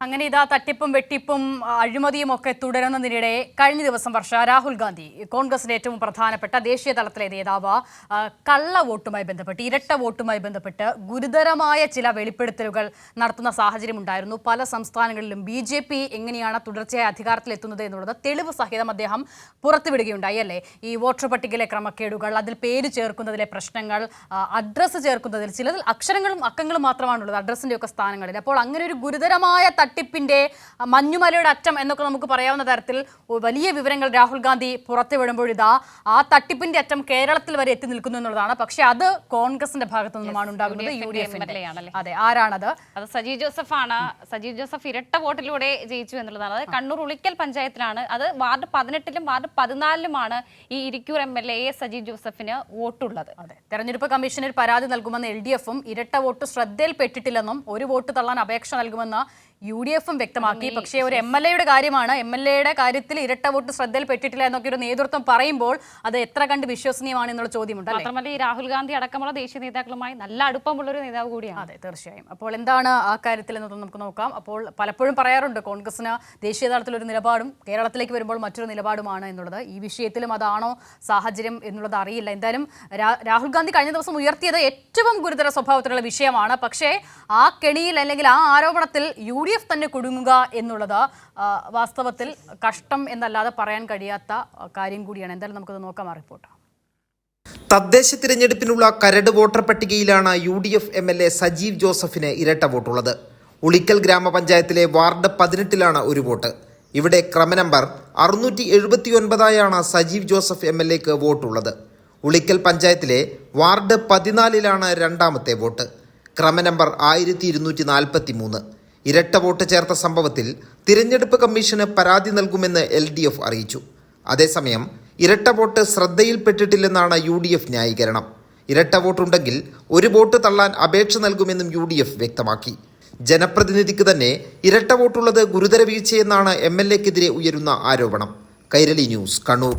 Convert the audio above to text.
അങ്ങനെ ഇതാ തട്ടിപ്പും വെട്ടിപ്പും അഴിമതിയും ഒക്കെ തുടരുന്നതിനിടെ കഴിഞ്ഞ ദിവസം രാഹുൽ ഗാന്ധി കോൺഗ്രസിന്റെ ഏറ്റവും പ്രധാനപ്പെട്ട ദേശീയ തലത്തിലെ നേതാവ് കള്ള വോട്ടുമായി ബന്ധപ്പെട്ട് ഇരട്ട വോട്ടുമായി ബന്ധപ്പെട്ട് ഗുരുതരമായ ചില വെളിപ്പെടുത്തലുകൾ നടത്തുന്ന സാഹചര്യം ഉണ്ടായിരുന്നു. പല സംസ്ഥാനങ്ങളിലും BJP എങ്ങനെയാണ് തുടർച്ചയായി അധികാരത്തിലെത്തുന്നത് എന്നുള്ളത് തെളിവ് സഹിതം അദ്ദേഹം പുറത്തുവിടുകയുണ്ടായി അല്ലേ. ഈ വോട്ടർ പട്ടികയിലെ ക്രമക്കേടുകൾ, അതിൽ പേര് ചേർക്കുന്നതിലെ പ്രശ്നങ്ങൾ, അഡ്രസ്സ് ചേർക്കുന്നതിൽ ചിലതിൽ അക്ഷരങ്ങളും അക്കങ്ങളും മാത്രമാണുള്ളത് അഡ്രസ്സിന്റെ ഒക്കെ സ്ഥാനങ്ങളിൽ. അപ്പോൾ അങ്ങനെ ഒരു ഗുരുതരമായ തട്ടിപ്പിന്റെ മഞ്ഞുമലയുടെ അറ്റം എന്നൊക്കെ നമുക്ക് പറയാവുന്ന തരത്തിൽ വലിയ വിവരങ്ങൾ രാഹുൽ ഗാന്ധി പുറത്തുവിടുമ്പോൾ ഇതാ ആ തട്ടിപ്പിന്റെ അറ്റം കേരളത്തിൽ വരെ എത്തി നിൽക്കുന്നു എന്നുള്ളതാണ്. പക്ഷെ അത് കോൺഗ്രസിന്റെ ഭാഗത്തു നിന്നുമാണ് ഉണ്ടാകുന്നത്. UDF അതെ, ആരാണത്? അത് സജി ജോസഫ് ആണ്. സജി ജോസഫ് ഇരട്ട വോട്ടിലൂടെ ജയിച്ചു എന്നുള്ളതാണ്. അത് കണ്ണൂർ ഉളിക്കൽ പഞ്ചായത്തിലാണ്. അത് വാർഡ് 18-ലും വാർഡ് 14-ലുമാണ് ഈ ഇരിക്കൂർ MLA സജി ജോസഫിന് വോട്ടുള്ളത്. അതെ, തെരഞ്ഞെടുപ്പ് കമ്മീഷനിൽ പരാതി നൽകുമെന്ന് LDF-ഉം ഇരട്ട വോട്ട് ശ്രദ്ധയിൽപ്പെട്ടിട്ടില്ലെന്നും ഒരു വോട്ട് തള്ളാൻ അപേക്ഷ നൽകുമെന്ന് UDF-ഉം വ്യക്തമാക്കി. പക്ഷേ ഒരു MLA-യുടെ കാര്യമാണ്. MLA-യുടെ കാര്യത്തിൽ ഇരട്ട വോട്ട് ശ്രദ്ധയിൽപ്പെട്ടിട്ടില്ല എന്നൊക്കെ ഒരു നേതൃത്വം പറയുമ്പോൾ അത് എത്ര കണ്ട് വിശ്വസനീയമാണ് എന്നുള്ള ചോദ്യമുണ്ട്. മാത്രമല്ല ഈ രാഹുൽ ഗാന്ധി അടക്കമുള്ള ദേശീയ നേതാക്കളുമായി നല്ല അടുപ്പമുള്ള ഒരു നേതാവ് കൂടിയാണ്. അതെ, തീർച്ചയായും. അപ്പോൾ എന്താണ് ആ കാര്യത്തിൽ എന്നത് നമുക്ക് നോക്കാം. അപ്പോൾ പലപ്പോഴും പറയാറുണ്ട് കോൺഗ്രസിന് ദേശീയ തലത്തിൽ ഒരു നിലപാടും കേരളത്തിലേക്ക് വരുമ്പോൾ മറ്റൊരു നിലപാടുമാണ് എന്നുള്ളത്. ഈ വിഷയത്തിലും അതാണോ സാഹചര്യം എന്നുള്ളത് അറിയില്ല. എന്തായാലും രാഹുൽ ഗാന്ധി കഴിഞ്ഞ ദിവസം ഉയർത്തിയത് ഏറ്റവും ഗുരുതര സ്വഭാവത്തിലുള്ള വിഷയമാണ്. പക്ഷേ ആ കെണിയിൽ അല്ലെങ്കിൽ ആ ആരോപണത്തിൽ UDF തന്നെ കുടുങ്ങുക എന്നുള്ളത് വാസ്തവത്തിൽ കഷ്ടം എന്നല്ലാതെ പറയാൻ കഴിയാത്ത കാര്യം കൂടിയാണ്. എന്തായാലും നമുക്കത് നോക്കാം ആ റിപ്പോർട്ട്. തദ്ദേശ തിരഞ്ഞെടുപ്പിനുള്ള കരട് വോട്ടർ പട്ടികയിലാണ് UDF MLA സജീവ് ജോസഫിന് ഇരട്ട വോട്ടുള്ളത്. ഉളിക്കൽ ഗ്രാമപഞ്ചായത്തിലെ വാർഡ് 18-ലാണ് ഒരു വോട്ട്. ഇവിടെ ക്രമനമ്പർ 679-ആയാണ് സജീവ് ജോസഫ് MLAക്ക് വോട്ടുള്ളത്. ഉളിക്കൽ പഞ്ചായത്തിലെ വാർഡ് 14-ലാണ് രണ്ടാമത്തെ വോട്ട്. ക്രമനമ്പർ 1243. ഇരട്ട വോട്ട് ചേർത്ത സംഭവത്തിൽ തിരഞ്ഞെടുപ്പ് കമ്മീഷന് പരാതി നൽകുമെന്ന് LDF അറിയിച്ചു. അതേസമയം ഇരട്ട വോട്ട് ശ്രദ്ധയിൽപ്പെട്ടിട്ടില്ലെന്നാണ് UDF ന്യായീകരണം. ഇരട്ട വോട്ടുണ്ടെങ്കിൽ ഒരു വോട്ട് തള്ളാൻ അപേക്ഷ നൽകുമെന്നും UDF വ്യക്തമാക്കി. ജനപ്രതിനിധിക്ക് തന്നെ ഇരട്ട വോട്ടുള്ളത് ഗുരുതര വീഴ്ചയെന്നാണ് MLAക്കെതിരെ ഉയരുന്ന ആരോപണം. കൈരളി ന്യൂസ്, കണ്ണൂർ.